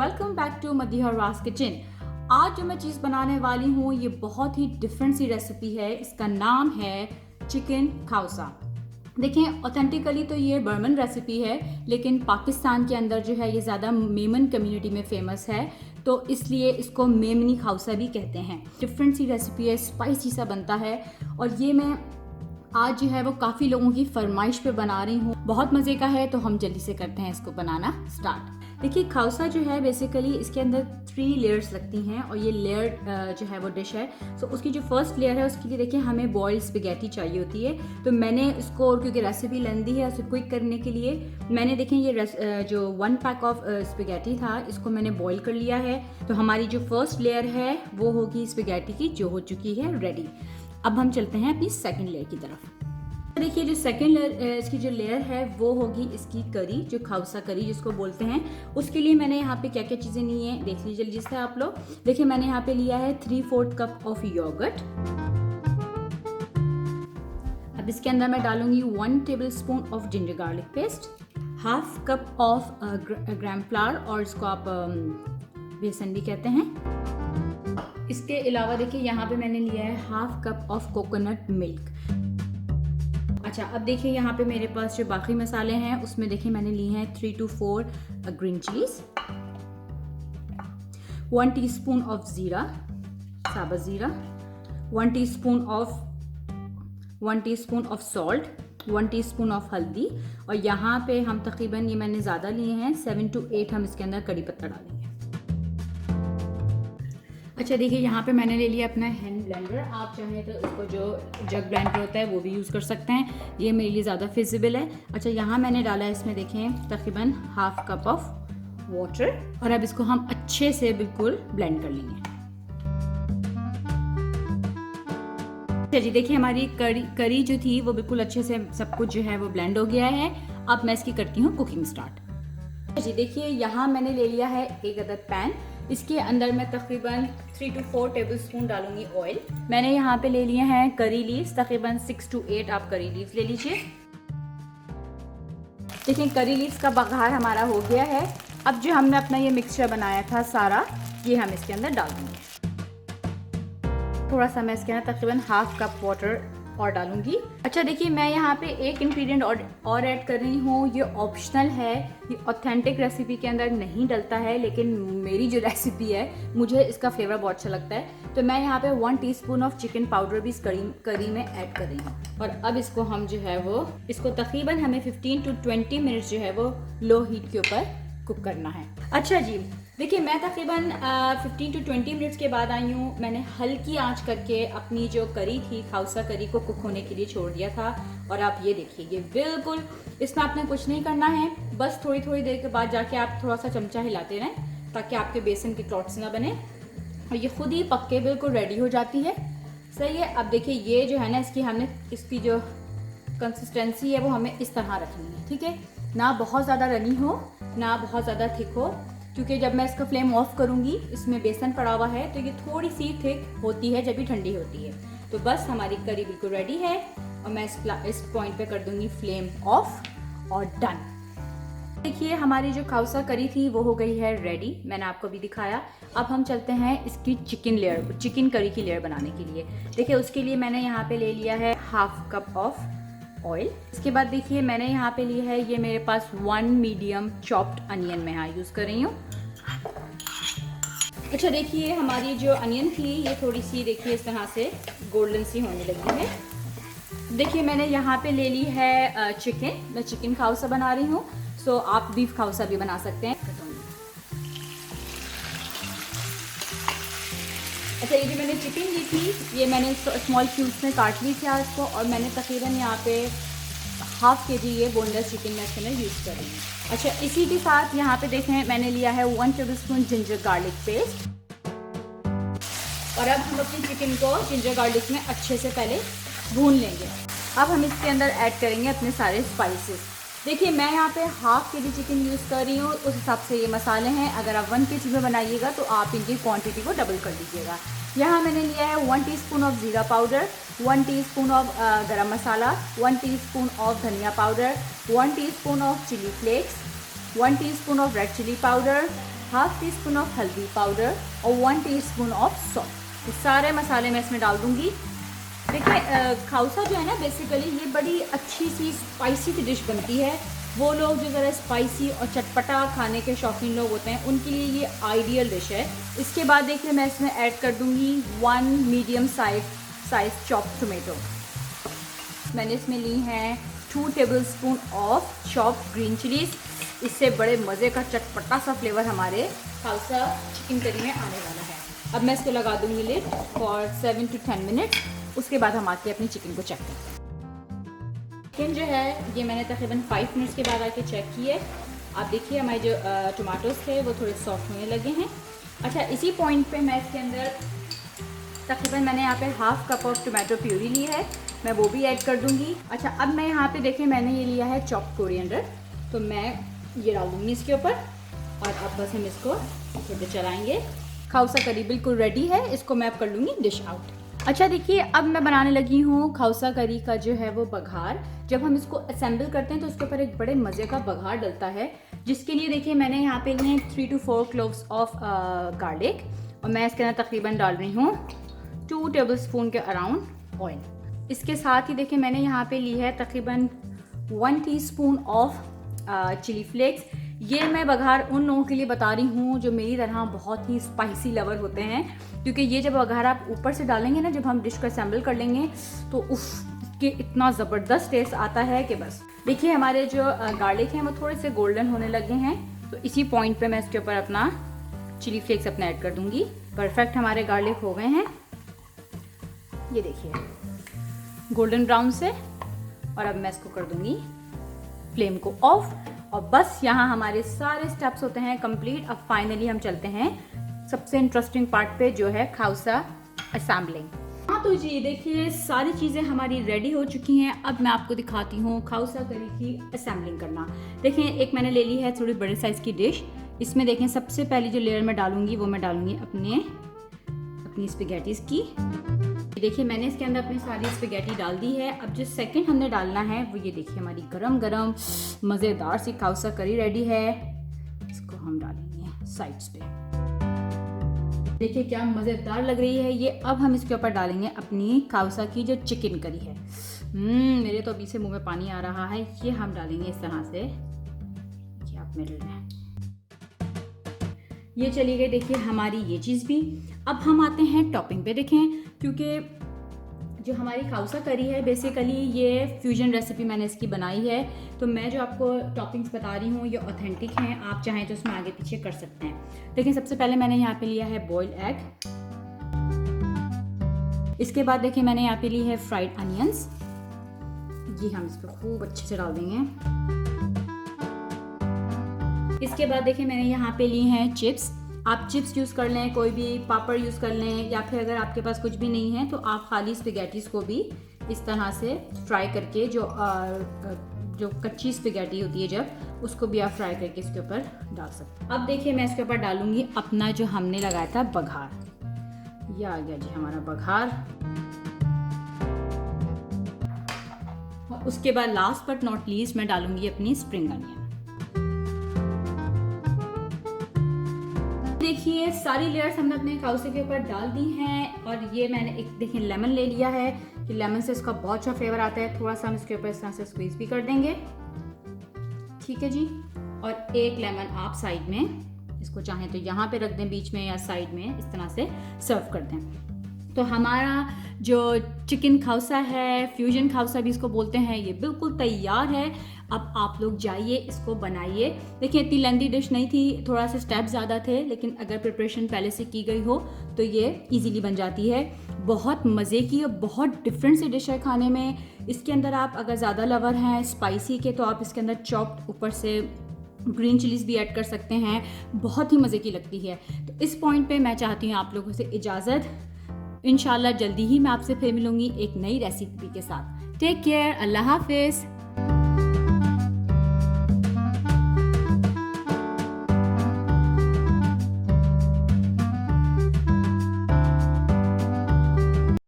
Welcome back to Madiha Raj kitchen. आज जो मैं चीज़ बनाने वाली हूँ ये बहुत ही डिफरेंट सी रेसिपी है। इसका नाम है चिकन खाउसा। देखें, ऑथेंटिकली तो ये बर्मन रेसिपी है, लेकिन पाकिस्तान के अंदर जो है ये ज़्यादा मेमन कम्युनिटी में फेमस है, तो इसलिए इसको मेमनी खाउसा भी कहते हैं। डिफरेंट सी रेसिपी है, स्पाइसी सा बनता है और ये मैं आज जो है वो काफ़ी लोगों की फरमाइश पे बना रही हूँ। बहुत मज़े का है, तो हम जल्दी से करते हैं इसको बनाना स्टार्ट। देखिए, खाउसा जो है बेसिकली इसके अंदर 3 लेयर्स लगती हैं और ये लेयर जो है वो डिश है। सो उसकी जो फर्स्ट लेयर है उसके लिए देखिए हमें बॉइल्ड स्पेगेटी चाहिए होती है। तो मैंने इसको, क्योंकि रेसिपी लेंदी है, उसे क्विक करने के लिए मैंने देखें ये जो 1 पैक ऑफ स्पेगेटी था इसको मैंने बॉईल कर लिया है। तो हमारी जो फर्स्ट लेयर है वो होगी स्पेगेटी की, जो हो चुकी है रेडी। अब हम चलते हैं अपनी सेकेंड लेयर की तरफ। देखिए, जो सेकेंड लेयर इसकी जो लेयर है वो होगी इसकी करी, जो खाउसा करी जिसको बोलते हैं। उसके लिए मैंने यहाँ पे क्या क्या चीज़ें ली हैं देख लीजिए जल्दी से आप लोग। देखिए, मैंने यहाँ पे लिया है 3/4 कप ऑफ योगर्ट। अब इसके अंदर मैं डालूंगी 1 tablespoon of ginger garlic paste, 1/2 cup of gram flower, और इसको आप बेसन भी कहते हैं। इसके अलावा देखिए यहाँ पे मैंने लिया है 1/2 कप ऑफ कोकोनट मिल्क। अच्छा, अब देखिए यहाँ पे मेरे पास जो बाकी मसाले हैं उसमें देखिए मैंने लिए हैं 3 to 4 green chillies, 1 teaspoon of ज़ीरा, साबुत ज़ीरा, 1 teaspoon of salt, 1 teaspoon of हल्दी, और यहाँ पे हम तकरीबन, ये मैंने ज़्यादा लिए हैं, 7 to 8 हम इसके अंदर कड़ी पत्ता डालेंगे। अच्छा, देखिए यहाँ पे मैंने ले लिया अपना हैंड ब्लेंडर। आप चाहें तो इसको जो जग ब्लेंडर होता है वो भी यूज़ कर सकते हैं, ये मेरे लिए ज़्यादा फिजिबल है। अच्छा, यहाँ मैंने डाला है इसमें देखें तकरीबन 1/2 कप ऑफ वाटर, और अब इसको हम अच्छे से बिल्कुल ब्लेंड कर लेंगे। अच्छा जी, देखिए हमारी करी जो थी वो बिल्कुल अच्छे से सब कुछ जो है वो ब्लेंड हो गया है। अब मैं इसकी करती हूँ कुकिंग स्टार्ट। जी देखिए, यहाँ मैंने ले लिया है एक अदद पैन। इसके अंदर मैं तकरीबन 3 to 4 टेबलस्पून डालूंगी ऑयल। मैंने यहाँ पे ले लिए हैं करी लीव्स, तकरीबन 6 to 8 आप करी लीव्स ले लीजिए। देखिए, करी लीव्स का बघार हमारा हो गया है। अब जो हमने अपना ये मिक्सचर बनाया था सारा, ये हम इसके अंदर डाल देंगे। थोड़ा सा मैं इसके अंदर तकरीबन 1/2 कप वाटर और डालूंगी। अच्छा, देखिए मैं यहाँ पे एक इंग्रेडिएंट और ऐड कर रही हूँ, ये ऑप्शनल है, ये ऑथेंटिक रेसिपी के अंदर नहीं डलता है, लेकिन मेरी जो रेसिपी है मुझे इसका फ्लेवर बहुत अच्छा लगता है। तो मैं यहाँ पे 1 टीस्पून ऑफ चिकन पाउडर भी इस करी में ऐड कर रही हूँ। और अब इसको हम जो है वो, इसको तकरीबन हमें 15 to 20 मिनट्स जो है वो लो हीट के ऊपर कुक करना है। अच्छा जी, देखिए मैं तकरीबन 15 to 20 मिनट्स के बाद आई हूँ। मैंने हल्की आंच करके अपनी जो करी थी, खाउसा करी को कुक होने के लिए छोड़ दिया था। और आप ये देखिए, ये बिल्कुल, इसमें आपने कुछ नहीं करना है, बस थोड़ी थोड़ी देर के बाद जाके आप थोड़ा सा चमचा हिलाते रहें ताकि आपके बेसन के क्लॉट्स ना बने, और ये खुद ही पक के बिल्कुल रेडी हो जाती है। सही है। अब देखिए ये जो है ना, इसकी जो कंसिस्टेंसी है वो हमें इस तरह रखनी है, ठीक है, ना बहुत ज़्यादा रनी हो ना बहुत ज़्यादा थिक हो, क्योंकि जब मैं इसका फ्लेम ऑफ करूँगी, इसमें बेसन पड़ा हुआ है, तो ये थोड़ी सी थिक होती है जब भी ठंडी होती है। तो बस हमारी करी बिल्कुल रेडी है, और मैं इस पॉइंट पे कर दूँगी फ्लेम ऑफ और डन। देखिए हमारी जो खाउसा करी थी वो हो गई है रेडी, मैंने आपको भी दिखाया। अब हम चलते हैं इसकी चिकन करी की लेयर बनाने के लिए। देखिए, उसके लिए मैंने यहाँ पे ले लिया है 1/2 कप ऑफ ऑयल। इसके बाद देखिए मैंने यहाँ पे लिया है, ये मेरे पास 1 मीडियम चॉप्ड अनियन मैं यहाँ यूज़ कर रही हूँ। अच्छा, देखिए हमारी जो अनियन थी ये थोड़ी सी, देखिए इस तरह से गोल्डन सी होने लगी है। देखिए मैंने यहाँ पे ले ली है चिकन, मैं चिकन खाउसा बना रही हूँ। सो आप बीफ खाउसा भी बना सकते हैं। अच्छा, ये जो मैंने चिकन ली थी ये मैंने स्मॉल क्यूब्स में काट ली थी इसको, और मैंने तकरीबन यहाँ पे 1/2 kg ये बोनलेस चिकन मैं इसके अंदर यूज़ कर रही हूँ। अच्छा, इसी के साथ यहाँ पे देखें मैंने लिया है 1 टेबलस्पून जिंजर गार्लिक पेस्ट, और अब हम अपनी चिकन को जिंजर गार्लिक में अच्छे से पहले भून लेंगे। अब हम इसके अंदर ऐड करेंगे अपने सारे स्पाइसेस। देखिए मैं यहाँ पे 1/2 kg चिकन यूज़ कर रही हूँ, उस हिसाब से ये मसाले हैं। अगर आप 1 kg में बनाइएगा तो आप इनकी क्वांटिटी को डबल कर लीजिएगा। यहाँ मैंने लिया है 1 teaspoon of zeera powder, 1 teaspoon of garam masala, 1 teaspoon of dhania powder, 1 teaspoon of chilli flakes, 1 teaspoon of red chilli powder, half teaspoon of haldi powder और 1 टीस्पून ऑफ सॉल्ट। ये सारे मसाले मैं इसमें डाल दूँगी। देखिए खाउसा जो है ना बेसिकली ये बड़ी अच्छी सी स्पाइसी सी डिश बनती है। वो लोग जो ज़रा स्पाइसी और चटपटा खाने के शौकीन लोग होते हैं उनके लिए ये आइडियल डिश है। इसके बाद देखिए मैं इसमें ऐड कर दूँगी 1 मीडियम साइज चॉप्ड टोमेटो। मैंने इसमें ली हैं 2 tablespoon of chopped green chillies. इससे बड़े मज़े का चटपटा सा फ्लेवर हमारे खाउसा चिकन करी में आने वाला है। अब मैं इसको लगा दूँगी लिड फॉर 7 to 10 मिनट्स। उसके बाद हम आके अपनी चिकन को चेक करते हैं। चिकन जो है ये मैंने तकरीबन 5 मिनट्स के बाद आके चेक किए। आप देखिए हमारे जो टमाटोज़ थे वो थोड़े सॉफ्ट होने लगे हैं। अच्छा, इसी पॉइंट पे मैं इसके अंदर तकरीबन मैंने यहाँ पे half cup of tomato puree ली है, मैं वो भी ऐड कर दूँगी। अच्छा, अब मैं यहाँ पे देखिए मैंने ये लिया है चॉप्ड कोरिएंडर, तो मैं ये डाल दूँगी इसके ऊपर और अब बस हम इसको थोड़ा चलाएँगे। खाउसा करी बिल्कुल रेडी है, इसको मैं अब कर लूँगी डिश आउट। अच्छा देखिए, अब मैं बनाने लगी हूँ खाउसा करी का जो है वो बघार। जब हम इसको असेंबल करते हैं तो उसके ऊपर एक बड़े मज़े का बघार डलता है, जिसके लिए देखिए मैंने यहाँ पे लिए 3 to 4 क्लोव्स ऑफ गार्लिक और मैं इसके अंदर तकरीबन डाल रही हूँ 2 टेबलस्पून के अराउंड ऑयल। इसके साथ ही देखिए मैंने यहाँ पे ली है तकरीबन 1 टीस्पून ऑफ चिली फ्लेक्स। ये मैं बघार उन लोगों के लिए बता रही हूँ जो मेरी तरह बहुत ही स्पाइसी लवर होते हैं, क्योंकि ये जब बघार आप ऊपर से डालेंगे ना, जब हम डिश को असेंबल कर लेंगे तो इसके इतना ज़बरदस्त टेस्ट आता है कि बस। देखिए हमारे जो गार्लिक हैं वो थोड़े से गोल्डन होने लगे हैं, तो इसी पॉइंट पे मैं इसके ऊपर अपना चिली फ्लेक्स अपना ऐड कर दूँगी। परफेक्ट हमारे गार्लिक हो गए हैं, ये देखिए गोल्डन ब्राउन से। और अब मैं इसको कर दूँगी फ्लेम को ऑफ और बस यहाँ हमारे सारे स्टेप्स होते हैं कंप्लीट। अब फाइनली हम चलते हैं सबसे इंटरेस्टिंग पार्ट पे, जो है खाउसा असेंबलिंग। हाँ तो जी देखिए सारी चीज़ें हमारी रेडी हो चुकी हैं। अब मैं आपको दिखाती हूँ खाउसा करी की असेंबलिंग करना। देखें, एक मैंने ले ली है थोड़ी बड़े साइज़ की डिश। इसमें देखें सबसे पहली जो लेयर मैं डालूंगी वो मैं डालूंगी अपनी स्पैगेटीज़ की। देखिए मैंने इसके अंदर अपनी सारी स्पैगेटी डाल दी है। अब जो सेकंड हमने डालना है वो ये देखिए हमारी गरम गरम मज़ेदार सी खाउसा करी रेडी है। इसको हम डालेंगे साइड्स पे। देखिए क्या मज़ेदार लग रही है ये। अब हम इसके ऊपर डालेंगे अपनी खाउसा की जो चिकन करी है। मेरे तो अभी से मुंह में पानी आ रहा है। ये हम डालेंगे इस तरह से, ये आप मिडल में। ये चली गई देखिए हमारी ये चीज़ भी। अब हम आते हैं टॉपिंग पे। देखें क्योंकि जो हमारी खाउसा करी है बेसिकली ये फ्यूजन रेसिपी मैंने इसकी बनाई है, तो मैं जो आपको टॉपिंग्स बता रही हूँ ये ऑथेंटिक हैं। आप चाहें तो इसमें आगे पीछे कर सकते हैं। देखिए सबसे पहले मैंने यहाँ पे लिया है बॉइल्ड एग। इसके बाद देखिए मैंने यहाँ पे ली है फ्राइड अनियंस। ये हम इस पर खूब अच्छे से डाल देंगे। इसके बाद देखिए मैंने यहाँ पे ली हैं चिप्स। आप चिप्स यूज़ कर लें, कोई भी पापड़ यूज़ कर लें, या फिर अगर आपके पास कुछ भी नहीं है तो आप खाली स्पैगेटीज़ को भी इस तरह से फ्राई करके जो कच्ची स्पैगेटी होती है जब उसको भी आप फ्राई करके इसके ऊपर डाल सकते हैं। अब देखिए मैं इसके ऊपर डालूंगी अपना जो हमने लगाया था बघार। ये आ गया जी हमारा बघार। और उसके बाद लास्ट बट नॉट लीस्ट मैं डालूंगी अपनी स्प्रिंग अनियन। देखिए सारी लेयर्स हमने अपने खाउसे के ऊपर डाल दी हैं। और ये मैंने एक देखिए लेमन ले लिया है कि लेमन से इसका बहुत अच्छा फ्लेवर आता है। थोड़ा सा हम इसके ऊपर इस तरह से स्क्वीज भी कर देंगे, ठीक है जी। और एक लेमन आप साइड में इसको चाहें तो यहाँ पे रख दें बीच में या साइड में, इस तरह से सर्व कर दें। तो हमारा जो चिकन खाउसा है, फ्यूजन खाउसा भी इसको बोलते हैं, ये बिल्कुल तैयार है। अब आप लोग जाइए इसको बनाइए। देखिए इतनी लेंथी डिश नहीं थी, थोड़ा सा स्टेप ज़्यादा थे, लेकिन अगर प्रिपरेशन पहले से की गई हो तो ये इजीली बन जाती है। बहुत मज़े की और बहुत डिफरेंट सी डिश है खाने में। इसके अंदर आप अगर ज़्यादा लवर हैं स्पाइसी के तो आप इसके अंदर चॉप्ड ऊपर से ग्रीन चिलीज़ भी ऐड कर सकते हैं, बहुत ही मज़े की लगती है। तो इस पॉइंट पे मैं चाहती हूँ आप लोगों से इजाज़त। इंशाल्लाह जल्दी ही मैं आपसे फिर मिलूँगी एक नई रेसिपी के साथ। टेक केयर, अल्लाह हाफिज़।